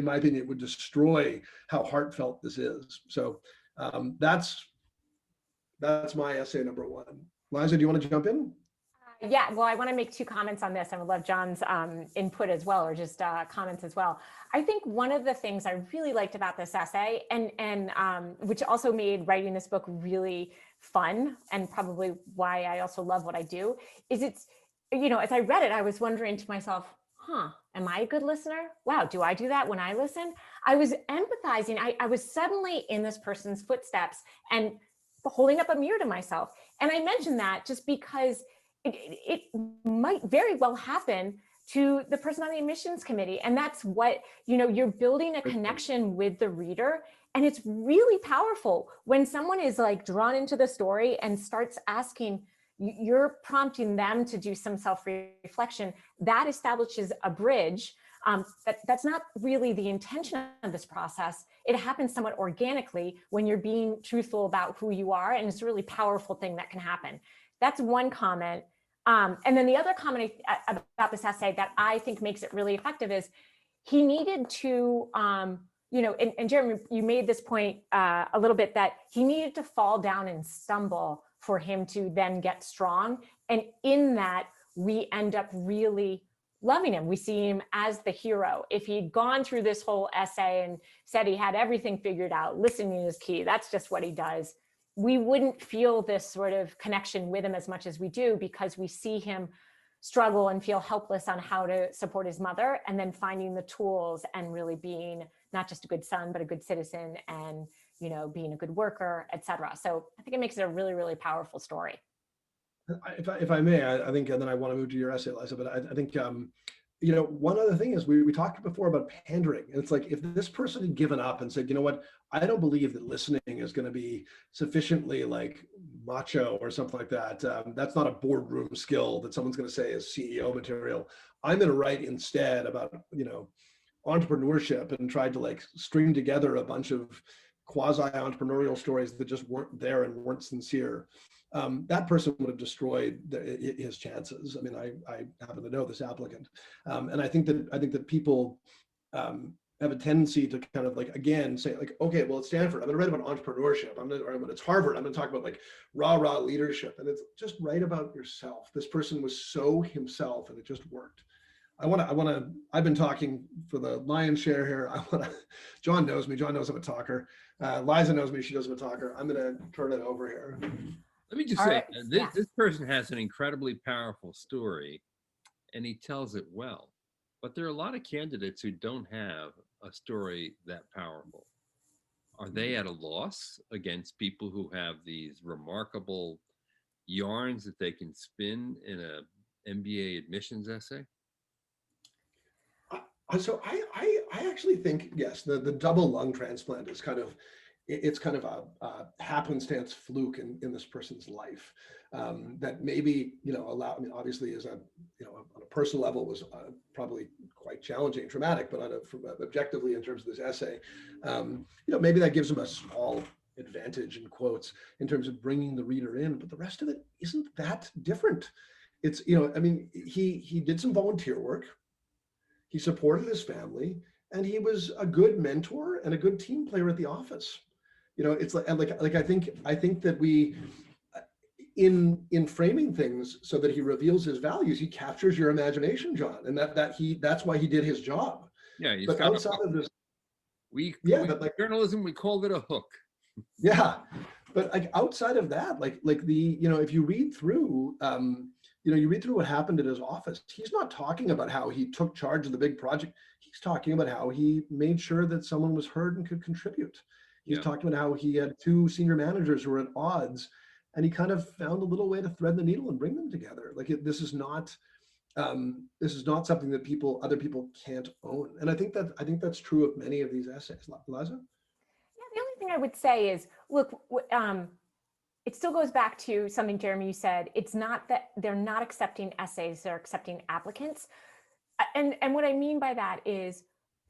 my opinion, it would destroy how heartfelt this is. So that's my essay number one. Liza, do you want to jump in? Yeah, well, I want to make two comments on this. I would love John's input as well, or just comments as well. I think one of the things I really liked about this essay, and which also made writing this book really fun, and probably why I also love what I do, is it's, as I read it, I was wondering to myself, am I a good listener? Wow, do I do that when I listen? I was empathizing. I was suddenly in this person's footsteps and holding up a mirror to myself. And I mentioned that just because it might very well happen to the person on the admissions committee. And that's what, you're building a connection with the reader. And it's really powerful when someone is like drawn into the story and starts asking, you're prompting them to do some self-reflection. That establishes a bridge. That's not really the intention of this process. It happens somewhat organically when you're being truthful about who you are, and it's a really powerful thing that can happen. That's one comment. And then the other comment about this essay that I think makes it really effective is he needed to, and Jeremy, you made this point a little bit, that he needed to fall down and stumble for him to then get strong. And in that, we end up really loving him. We see him as the hero. If he'd gone through this whole essay and said he had everything figured out, listening is key, that's just what he does, we wouldn't feel this sort of connection with him as much as we do, because we see him struggle and feel helpless on how to support his mother, and then finding the tools and really being not just a good son, but a good citizen, and being a good worker, etc. So I think it makes it a really, really powerful story. If I may, I think, and then I want to move to your essay, Liza, but I think, one other thing is we talked before about pandering. And it's like, if this person had given up and said, you know what, I don't believe that listening is going to be sufficiently like macho or something like that. That's not a boardroom skill that someone's going to say is CEO material. I'm going to write instead about, entrepreneurship, and tried to like string together a bunch of quasi-entrepreneurial stories that just weren't there and weren't sincere. That person would have destroyed his chances. I mean, I happen to know this applicant, and I think that people, have a tendency to kind of like, again, say like, okay, well, at Stanford, I'm gonna write about entrepreneurship. Or when it's Harvard, I'm gonna talk about like rah leadership. And it's just write about yourself. This person was so himself and it just worked. I've been talking for the lion's share here. John knows me. John knows I'm a talker. Liza knows me. She knows I'm a talker. I'm gonna turn it over here. Let me just All say, right, yeah. this person has an incredibly powerful story, and he tells it well. But there are a lot of candidates who don't have a story that powerful. Are they at a loss against people who have these remarkable yarns that they can spin in a MBA admissions essay? So I actually think, yes, the double lung transplant is kind of, it's kind of a happenstance fluke in this person's life, that maybe, I mean, obviously is on a personal level was probably quite challenging and traumatic, but objectively in terms of this essay, maybe that gives them a small advantage in quotes in terms of bringing the reader in, but the rest of it isn't that different. It's, I mean, he did some volunteer work. He supported his family, and he was a good mentor and a good team player at the office. It's like I think that we, in framing things so that he reveals his values, he captures your imagination, John, and that's why he did his job. Yeah, he's But got outside of this, journalism, we called it a hook. yeah, but like outside of that, like the, if you read through, you read through what happened at his office, he's not talking about how he took charge of the big project. He's talking about how he made sure that someone was heard and could contribute. He's talking about how he had two senior managers who were at odds, and he kind of found a little way to thread the needle and bring them together. Like this is not something that other people can't own. And I think that's true of many of these essays. Liza? Yeah, the only thing I would say is, look, it still goes back to something, Jeremy, you said. It's not that they're not accepting essays, they're accepting applicants. And what I mean by that is,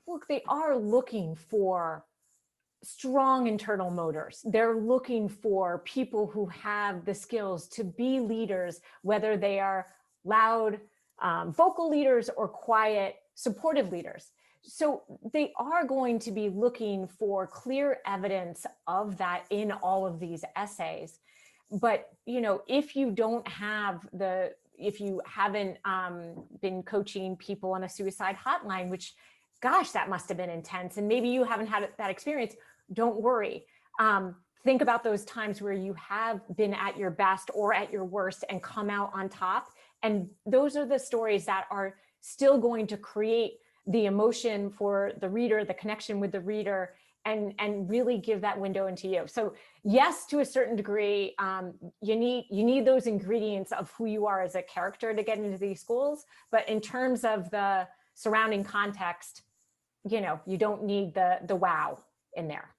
look, they are looking for strong internal motors. They're looking for people who have the skills to be leaders, whether they are loud, vocal leaders or quiet, supportive leaders. So they are going to be looking for clear evidence of that in all of these essays. But, if you don't have if you haven't been coaching people on a suicide hotline, which, gosh, that must have been intense. And maybe you haven't had that experience, don't worry. Think about those times where you have been at your best or at your worst and come out on top. And those are the stories that are still going to create the emotion for the reader, the connection with the reader, and really give that window into you. So yes, to a certain degree, you need those ingredients of who you are as a character to get into these schools. But in terms of the surrounding context, you don't need the wow in there.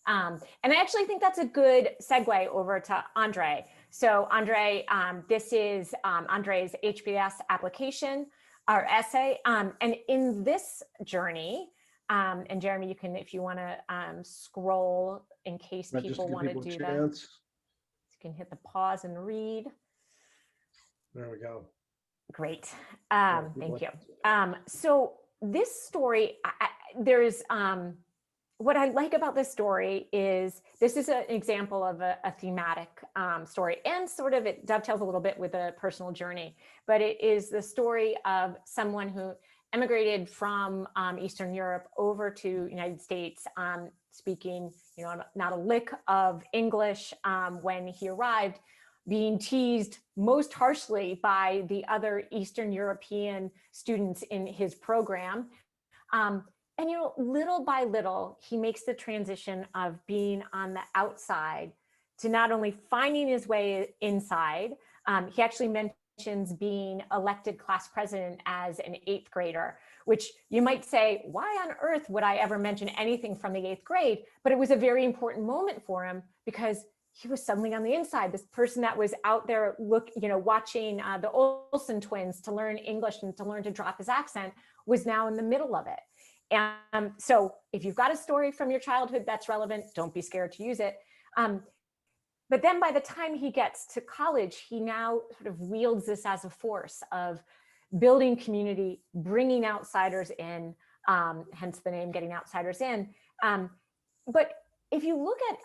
And I actually think that's a good segue over to Andre. So Andre, this is Andre's HBS application, our essay. And in this journey, and Jeremy, you can, if you want to scroll in case people want to do that. You can hit the pause and read. There we go. Great. Thank you. So this story, there's what I like about this story is this is an example of a thematic story, and sort of it dovetails a little bit with a personal journey, but it is the story of someone who emigrated from Eastern Europe over to United States, speaking, not a lick of English when he arrived, being teased most harshly by the other Eastern European students in his program. And, little by little, he makes the transition of being on the outside to not only finding his way inside. He actually mentions being elected class president as an 8th grader, which you might say, why on earth would I ever mention anything from the 8th grade? But it was a very important moment for him because he was suddenly on the inside. This person that was out there watching the Olsen twins to learn English and to learn to drop his accent was now in the middle of it. And so if you've got a story from your childhood that's relevant, don't be scared to use it. But then by the time he gets to college, he now sort of wields this as a force of building community, bringing outsiders in, hence the name Getting Outsiders In. But if you look at,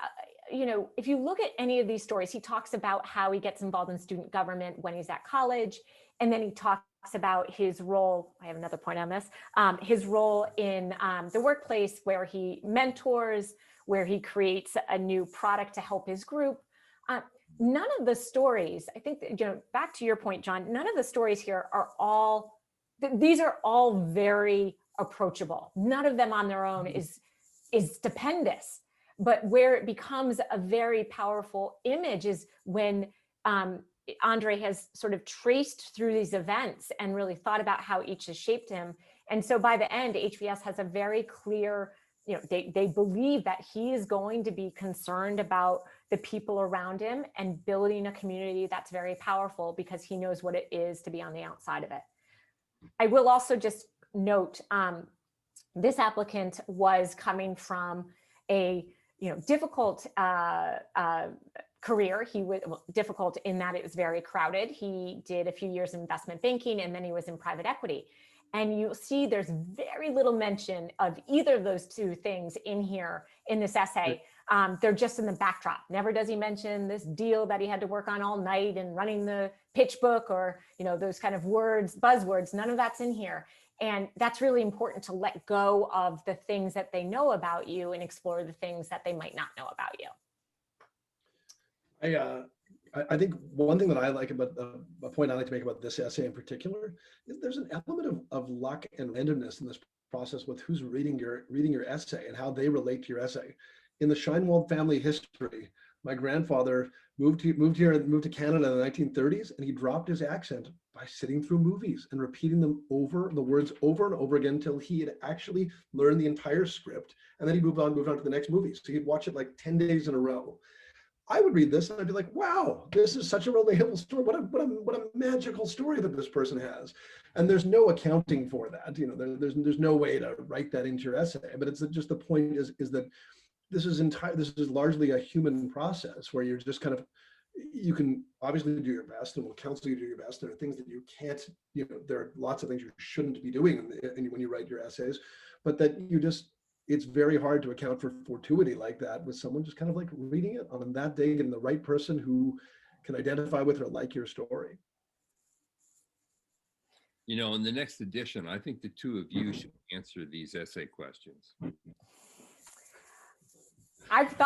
if you look at any of these stories, he talks about how he gets involved in student government when he's at college. And then he talks about his role, I have another point on this, his role in the workplace where he mentors, where he creates a new product to help his group. None of the stories, I think, back to your point, John, none of the stories here are all, these are all very approachable. None of them on their own is stupendous. But where it becomes a very powerful image is when Andre has sort of traced through these events and really thought about how each has shaped him. And so by the end, HBS has a very clear, they believe that he is going to be concerned about the people around him and building a community that's very powerful because he knows what it is to be on the outside of it. I will also just note, this applicant was coming from a difficult career. He was difficult in that it was very crowded. He did a few years in investment banking and then he was in private equity. And you'll see there's very little mention of either of those two things in here in this essay. They're just in the backdrop. Never does he mention this deal that he had to work on all night and running the pitch book or those kind of words, buzzwords. None of that's in here. And that's really important to let go of the things that they know about you and explore the things that they might not know about you. I think one thing that I like about a point I like to make about this essay in particular is there's an element of luck and randomness in this process with who's reading your essay and how they relate to your essay. In the Scheinwald family history, my grandfather moved to Canada in the 1930s, and he dropped his accent by sitting through movies and repeating the words over and over again until he had actually learned the entire script, and then he moved on to the next movie. So he'd watch it like 10 days in a row. I would read this and I'd be like, wow, this is such a relatable story. What a magical story that this person has. And there's no accounting for that. There's no way to write that into your essay. But it's just the point is that this is largely a human process where you're just kind of, you can obviously do your best and we'll counsel you to do your best. There are things that you can't, there are lots of things you shouldn't be doing when you write your essays, but that it's very hard to account for fortuity like that with someone just kind of like reading it on that day, getting the right person who can identify with or like your story. In the next edition, I think the two of you should answer these essay questions. I've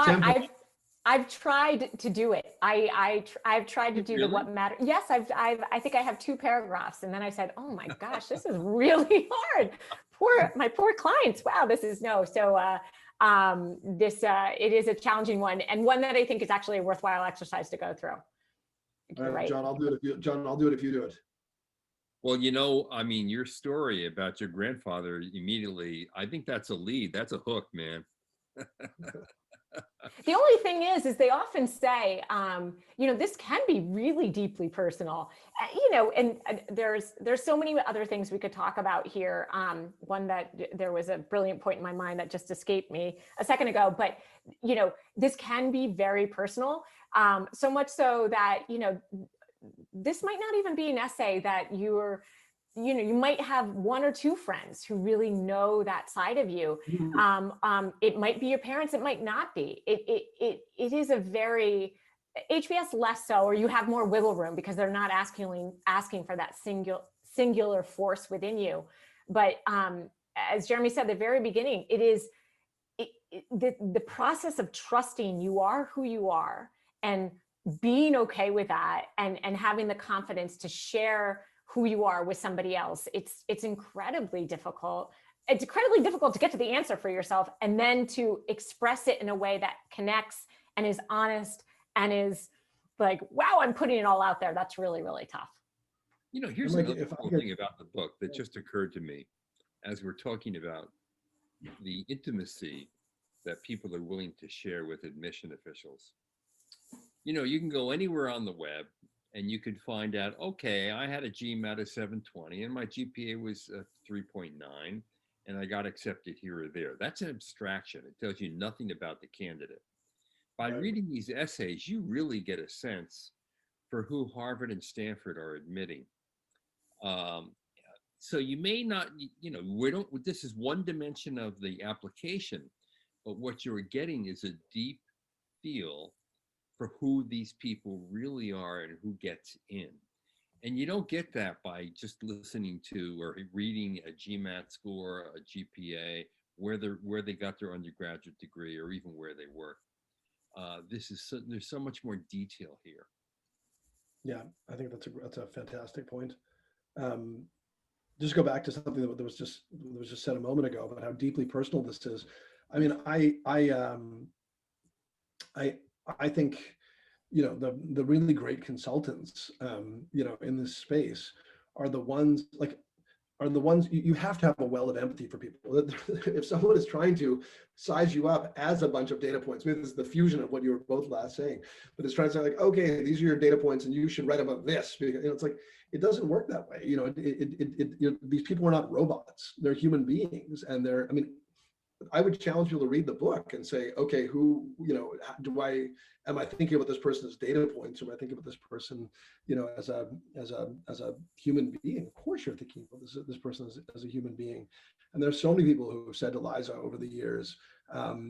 tried to do it. I've tried to do really? the what matter. Yes, I think I have 2 paragraphs, and then I said, oh my gosh, this is really hard. My poor clients. Wow, this is no. So it is a challenging one, and one that I think is actually a worthwhile exercise to go through. Right. John, I'll do it if you do it. Well, your story about your grandfather immediately, I think that's a lead. That's a hook, man. The only thing is they often say, this can be really deeply personal, and there's so many other things we could talk about here. One that there was a brilliant point in my mind that just escaped me a second ago, but, this can be very personal, so much so that, this might not even be an essay that you might have 1 or 2 friends who really know that side of you. It might be your parents, it might not be. It is a very, HBS less so, or you have more wiggle room because they're not asking for that singular force within you. But as Jeremy said at the very beginning, it is the process of trusting you are who you are and being okay with that and having the confidence to share who you are with somebody else. It's incredibly difficult. It's incredibly difficult to get to the answer for yourself and then to express it in a way that connects and is honest and is like, wow, I'm putting it all out there. That's really, really tough. Here's another cool thing about the book that just occurred to me as we're talking about the intimacy that people are willing to share with admission officials. You can go anywhere on the web and you could find out, okay, I had a GMAT of 720 and my GPA was 3.9 and I got accepted here or there. That's an abstraction. It tells you nothing about the candidate. By reading these essays, you really get a sense for who Harvard and Stanford are admitting. So you may not, we don't, this is one dimension of the application, but what you're getting is a deep feel for who these people really are and who gets in. And you don't get that by just listening to or reading a GMAT score, a GPA, where they got their undergraduate degree, or even where they work. There's so much more detail here. Yeah, I think that's a fantastic point. Just go back to something that was just said a moment ago about how deeply personal this is. I mean, I think, the really great consultants, in this space are the ones you have to have a well of empathy for people. If someone is trying to size you up as a bunch of data points, maybe this is the fusion of what you were both last saying, but it's trying to say like, okay, these are your data points and you should write about this. Because, it's like, it doesn't work that way. These people are not robots. They're human beings. And I would challenge people to read the book and say, okay, am I thinking about this person as data points, or am I thinking about this person, as a human being? Of course, you're thinking about this person as a human being. And there's so many people who have said to Liza over the years, I've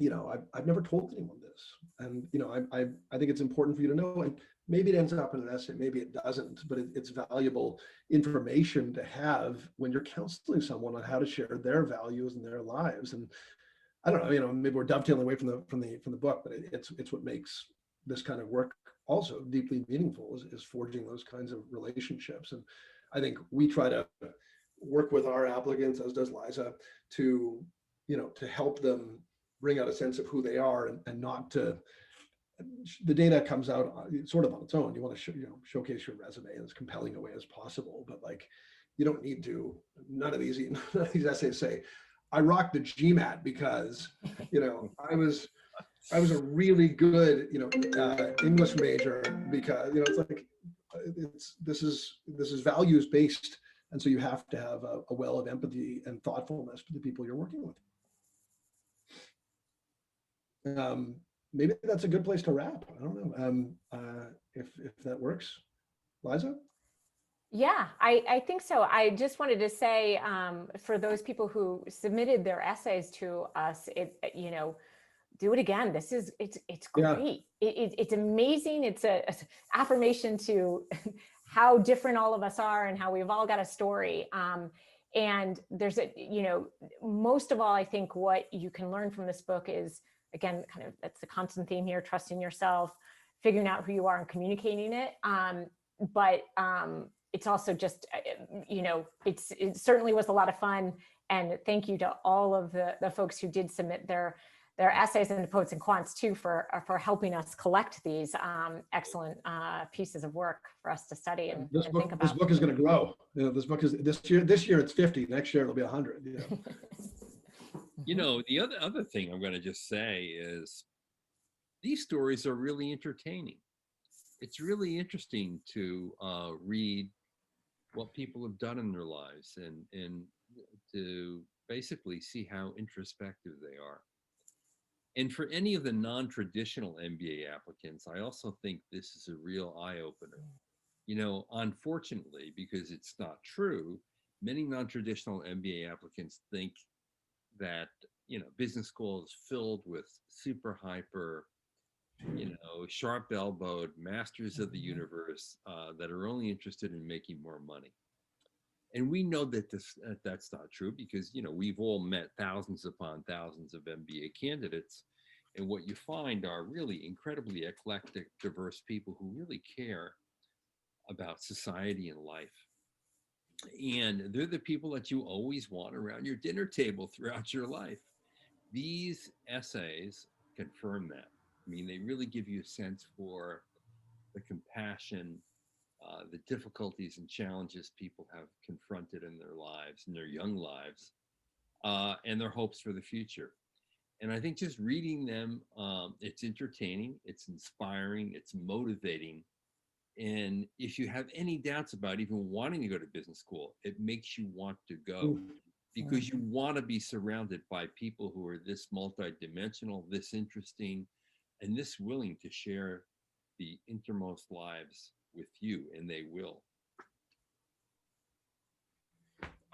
never told anyone this, and I think it's important for you to know. And maybe it ends up in an essay, maybe it doesn't, but it's valuable information to have when you're counseling someone on how to share their values and their lives. And I don't know, maybe we're dovetailing away from the book, but it's what makes this kind of work also deeply meaningful, is forging those kinds of relationships. And I think we try to work with our applicants, as does Liza, to help them bring out a sense of who they are, and not to. The data comes out sort of on its own. You want to showcase your resume in as compelling a way as possible, but you don't need to. None of these essays say, I rocked the GMAT because I was a really good English major, because it's like this is values based, and so you have to have a well of empathy and thoughtfulness for the people you're working with. Maybe that's a good place to wrap. I don't know if that works, Liza. Yeah, I think so. I just wanted to say, for those people who submitted their essays to us, do it again. It's great. Yeah. It's amazing. It's a affirmation to how different all of us are and how we've all got a story. And there's most of all, I think what you can learn from this book is, again, kind of, that's the constant theme here: trusting yourself, figuring out who you are and communicating it. But it's also just, it certainly was a lot of fun. And thank you to all of the folks who did submit their essays, and the Poets and Quants too, for helping us collect these excellent pieces of work for us to study and think about. This book is going to grow. This book is this year it's 50. Next year it'll be 100. The other thing I'm going to just say is these stories are really entertaining. It's really interesting to read what people have done in their lives, and to basically see how introspective they are. And for any of the non-traditional MBA applicants, I also think this is a real eye-opener. Unfortunately, because it's not true, many non-traditional MBA applicants think that business school is filled with super hyper, sharp-elbowed masters of the universe that are only interested in making more money. And we know that that's not true, because we've all met thousands upon thousands of MBA candidates, and what you find are really incredibly eclectic, diverse people who really care about society and life. And they're the people that you always want around your dinner table throughout your life. These essays confirm that. I mean, they really give you a sense for the compassion, the difficulties and challenges people have confronted in their lives, in their young lives, and their hopes for the future. And I think just reading them, it's entertaining, it's inspiring, it's motivating. And if you have any doubts about even wanting to go to business school, it makes you want to go, because you want to be surrounded by people who are this multidimensional, this interesting, and this willing to share the innermost lives with you, and they will.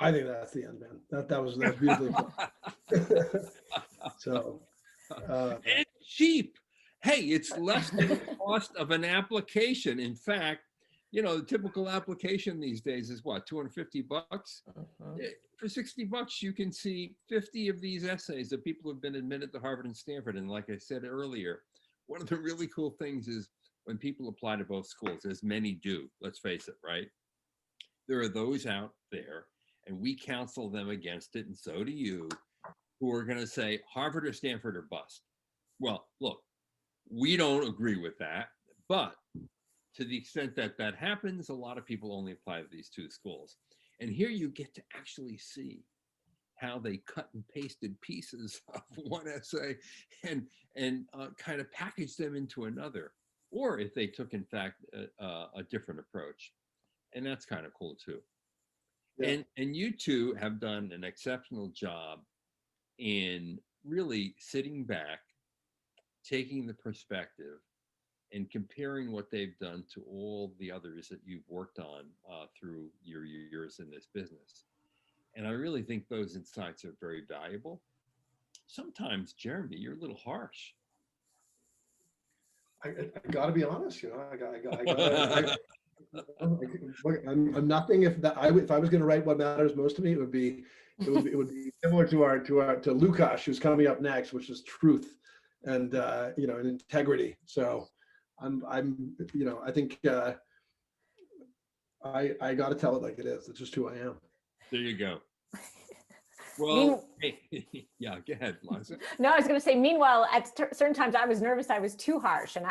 I think that's the end, man. That was beautifully put. So, And cheap. Hey, it's less than the cost of an application. In fact, you know, the typical application these days is what, 250 bucks? For 60 bucks, you can see 50 of these essays that people have been admitted to Harvard and Stanford. And like I said earlier, one of the really cool things is when people apply to both schools, as many do, let's face it, right? There are those out there, and we counsel them against it, and so do you, who are going to say Harvard or Stanford or bust. Well, look, we don't agree with that, but to the extent that that happens, a lot of people only apply to these two schools. And here you get to actually see how they cut and pasted pieces of one essay and kind of package them into another, or if they took, in fact, a different approach. And that's kind of cool too. yeah. And you two have done an exceptional job in really sitting back, taking the perspective, and comparing what they've done to all the others that you've worked on through your years in this business. And I really think those insights are very valuable. Sometimes, Jeremy, you're a little harsh. I gotta be honest, you know, I'm nothing. If I was going to write what matters most to me, it would be similar to Lukáš, who's coming up next, which is truth and you know, and integrity. So I'm you know, I think I got to tell it like it is. It's just who I am. There you go. Well, yeah, go ahead, Liza. No, I was going to say, meanwhile, at certain times I was nervous I was too harsh, and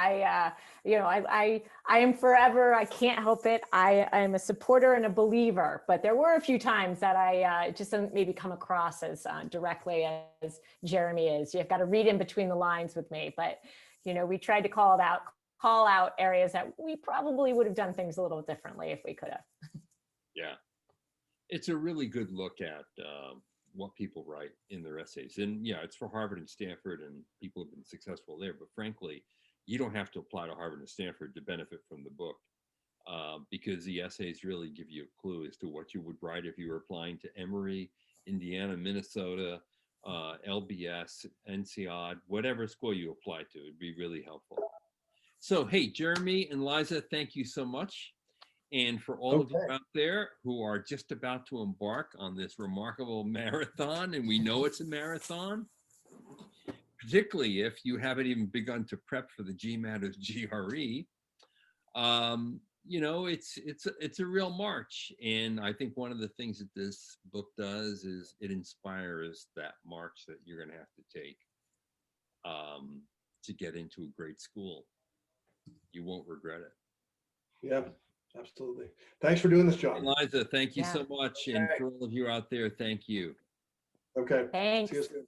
you know, I am forever, I can't help it. I am a supporter and a believer, but there were a few times that I just didn't maybe come across as directly as Jeremy is. You've got to read in between the lines with me, but you know, we tried to call out areas that we probably would have done things a little differently if we could have. Yeah, it's a really good look at what people write in their essays. And yeah, it's for Harvard and Stanford, and people have been successful there. But frankly, you don't have to apply to Harvard and Stanford to benefit from the book, because the essays really give you a clue as to what you would write if you were applying to Emory, Indiana, Minnesota, LBS, NCOD, whatever school you apply to. It'd be really helpful. So, hey, Jeremy and Liza, thank you so much. And for all of you out there who are just about to embark on this remarkable marathon, and we know it's a marathon, particularly if you haven't even begun to prep for the GMAT or GRE, you know, it's a real march. And I think one of the things that this book does is it inspires that march that you're going to have to take to get into a great school. You won't regret it. Yeah. Absolutely. Thanks for doing this, John. Liza, thank you so much. And for all of you out there, thank you. Okay. Thanks. See you soon.